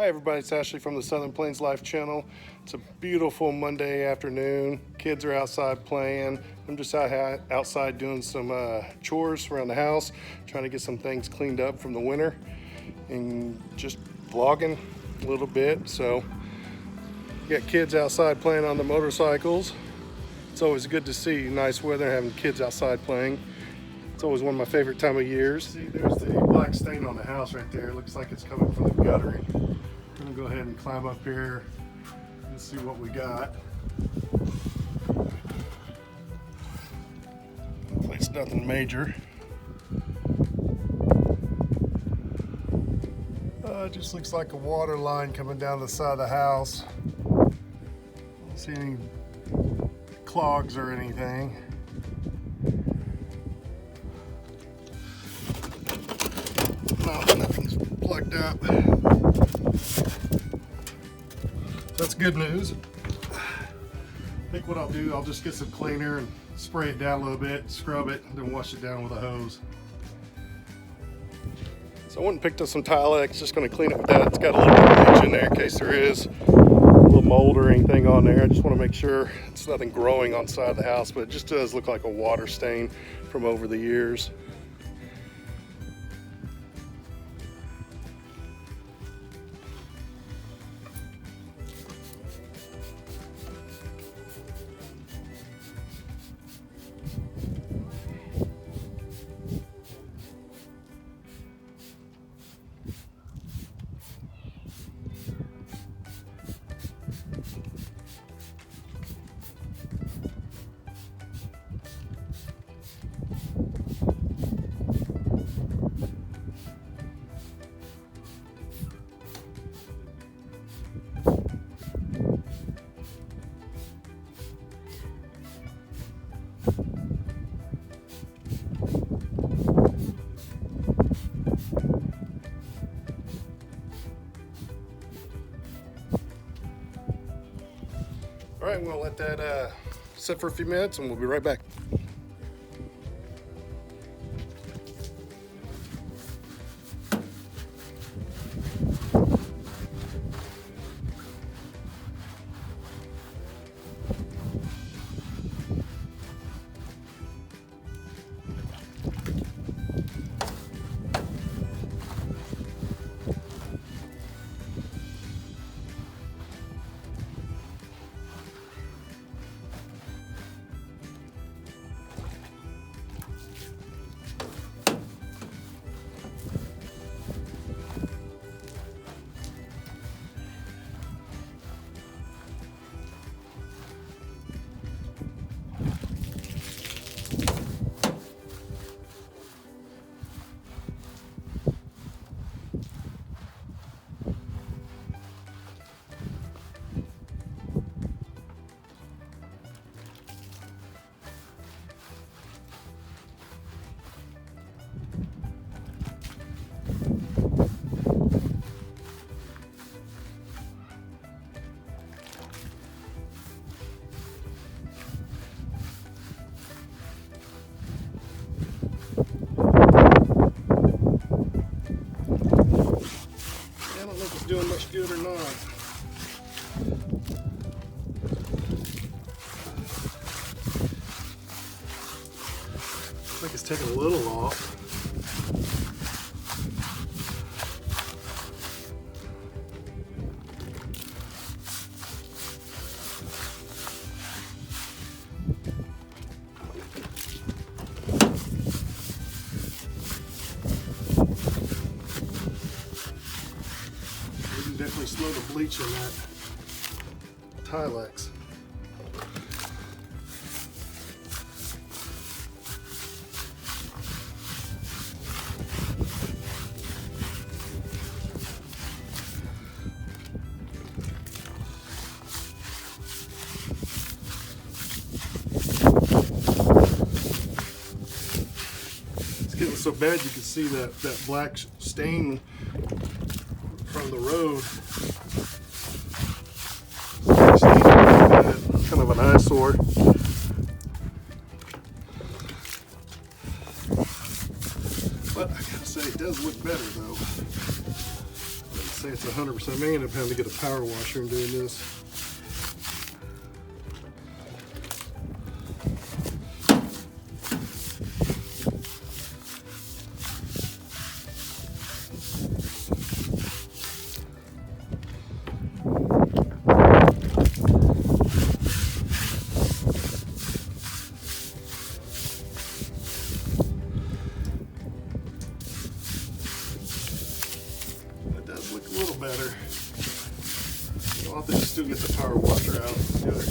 Hi everybody, it's Ashley from the Southern Plains Life channel. It's a beautiful Monday afternoon. Kids are outside playing. I'm just outside doing some chores around the house, trying to get some things cleaned up from the winter and just vlogging a little bit. So, got kids outside playing on the motorcycles. It's always good to see nice weather, having kids outside playing. It's always one of my favorite time of years. See, there's the black stain on the house right there. It looks like it's coming from the guttering. I'm gonna go ahead and climb up here and see what we got. Hopefully it's nothing major. It just looks like a water line coming down the side of the house. Don't see any clogs or anything. No, nothing's plugged up. That's good news. I think what I'll do, I'll just get some cleaner and spray it down a little bit, scrub it, and then wash it down with a hose. So I went and picked up some Tilex, just going to clean it with that. It's got a little bit of bleach in there in case there is a little mold or anything on there. I just want to make sure it's nothing growing on the side of the house, but it just does look like a water stain from over the years. All right, I'm gonna let that sit for a few minutes and we'll be right back. Doing much good or not. Looks like it's taking a little off. Definitely slow the bleach in that Tilex. It's getting so bad you can see that black stain from the road. Kind of an eyesore. But I gotta say, it does look better though. Let's say it's 100%. I may end up having to get a power washer and doing this. Look a little better. I'll have to just still get the power washer out the other guy.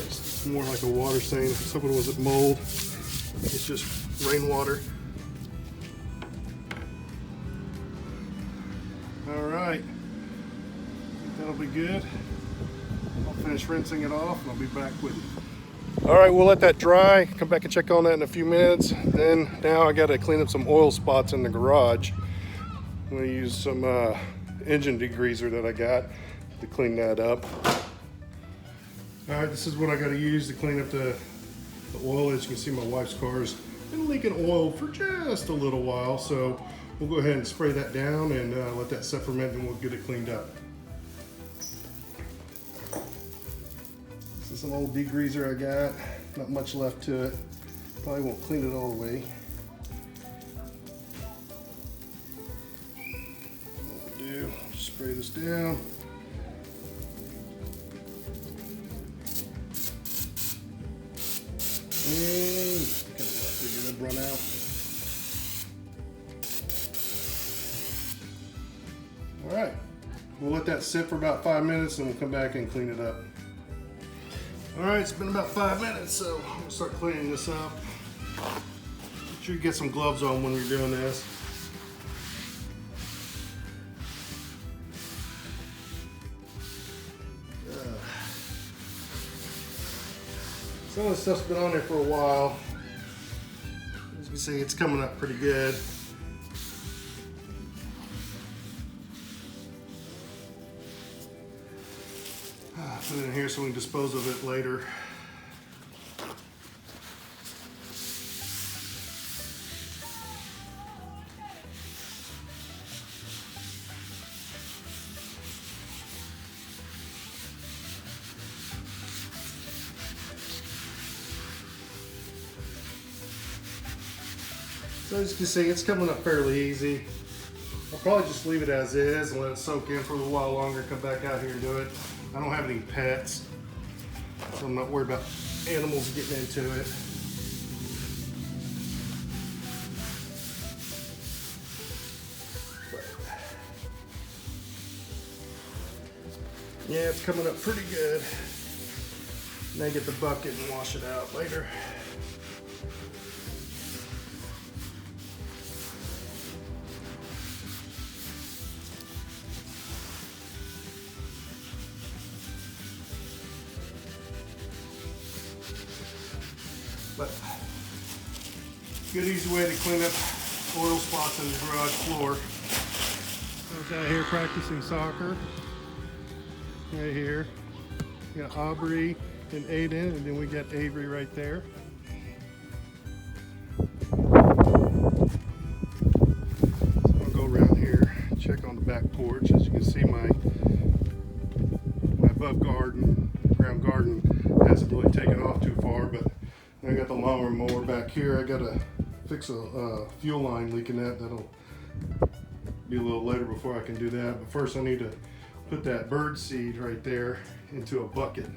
It's more like a water stain. If someone was at mold, it's just rainwater. All right, that'll be good. I'll finish rinsing it off and I'll be back with you. All right, we'll let that dry. Come back and check on that in a few minutes. Then now I got to clean up some oil spots in the garage. I'm going to use some engine degreaser that I got to clean that up. All right, this is what I got to use to clean up the oil. As you can see, my wife's car's been leaking oil for just a little while, so we'll go ahead and spray that down and let that set ferment, and we'll get it cleaned up. This is an old degreaser I got. Not much left to it. Probably won't clean it all the way. What we'll do, just spray this down. And kind of let the run out. All right, we'll let that sit for about 5 minutes and we'll come back and clean it up. All right, it's been about 5 minutes, so I'm gonna start cleaning this up. Make sure you get some gloves on when you're doing this. Some of the stuff's been on there for a while. As you can see, it's coming up pretty good. Put it in here so we can dispose of it later. So as you can see, it's coming up fairly easy. I'll probably just leave it as is and let it soak in for a little while longer, come back out here and do it. I don't have any pets, so I'm not worried about animals getting into it. But yeah, it's coming up pretty good. Now get the bucket and wash it out later. But good easy way to clean up oil spots on the garage floor. I was out here practicing soccer. Right here. We got Aubrey and Aiden, and then we got Avery right there. So I'll go around here, check on the back porch. As you can see, my above garden, ground garden hasn't really taken off too far, but I got the lawnmower mower back here. I gotta fix a fuel line leak in that. That'll be a little later before I can do that. But first I need to put that bird seed right there into a bucket,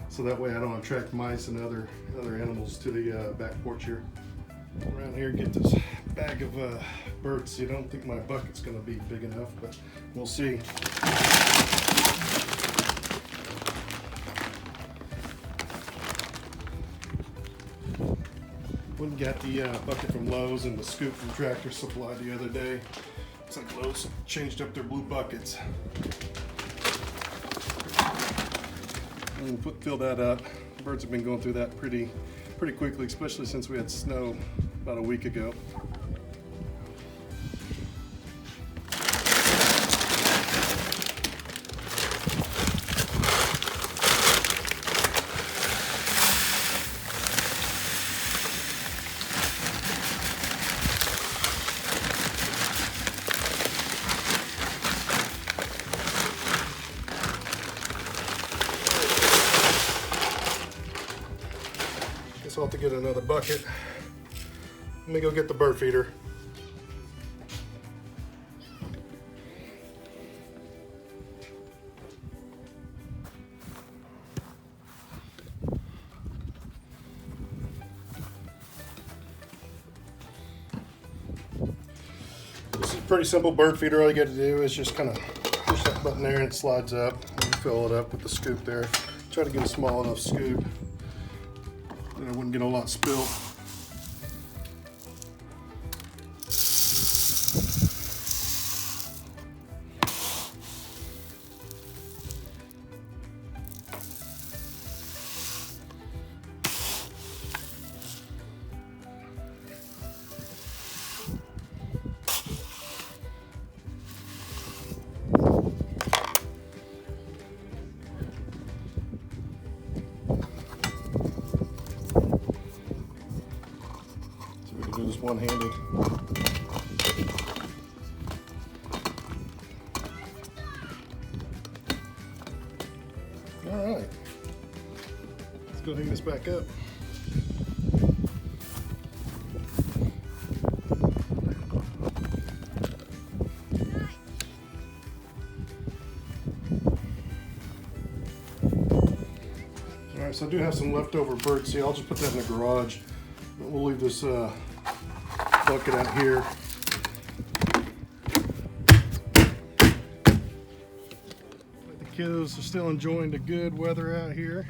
so that way I don't attract mice and other animals to the back porch here. Around here, get this bag of bird seed. I don't think my bucket's gonna be big enough, but we'll see. Went and got the bucket from Lowe's and the scoop from Tractor Supply the other day. It's like Lowe's changed up their blue buckets. And fill that up. The birds have been going through that pretty pretty quickly, especially since we had snow about a week ago. Guess I'll have to get another bucket. Let me go get the bird feeder. This is a pretty simple bird feeder. All you got to do is just kind of push that button there and it slides up. And you fill it up with the scoop there. Try to get a small enough scoop that I wouldn't get a lot spilled. Do this one-handed. All right, let's go hang this back up. All right, so I do have some leftover bird seed. I'll just put that in the garage. We'll leave this bucket out here. The kiddos are still enjoying the good weather out here.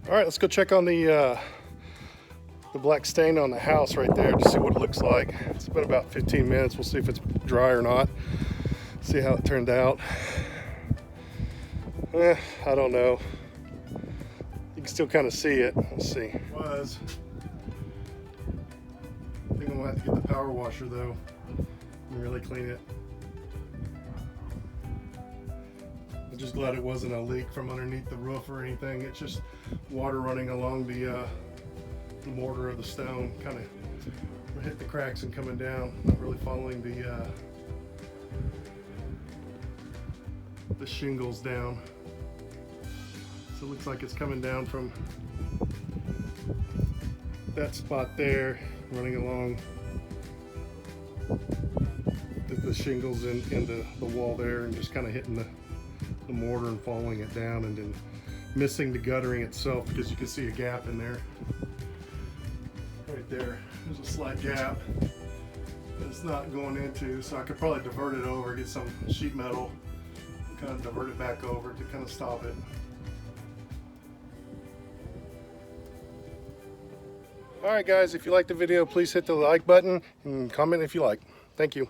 All right, let's go check on the black stain on the house right there to see what it looks like. It's been about 15 minutes. We'll see if it's dry or not. See how it turned out. I don't know. You can still kind of see it. Let's see. I think I'm gonna have to get the power washer though and really clean it. I'm just glad it wasn't a leak from underneath the roof or anything. It's just water running along the mortar of the stone, kind of hit the cracks and coming down, not really following the shingles down. So it looks like it's coming down from that spot there, running along the shingles into the wall there, and just kind of hitting the mortar and following it down, and then missing the guttering itself because you can see a gap in there. Right there, there's a slight gap that it's not going into, so I could probably divert it over, get some sheet metal, and kind of divert it back over to kind of stop it. All right guys, if you liked the video, please hit the like button and comment if you like. Thank you.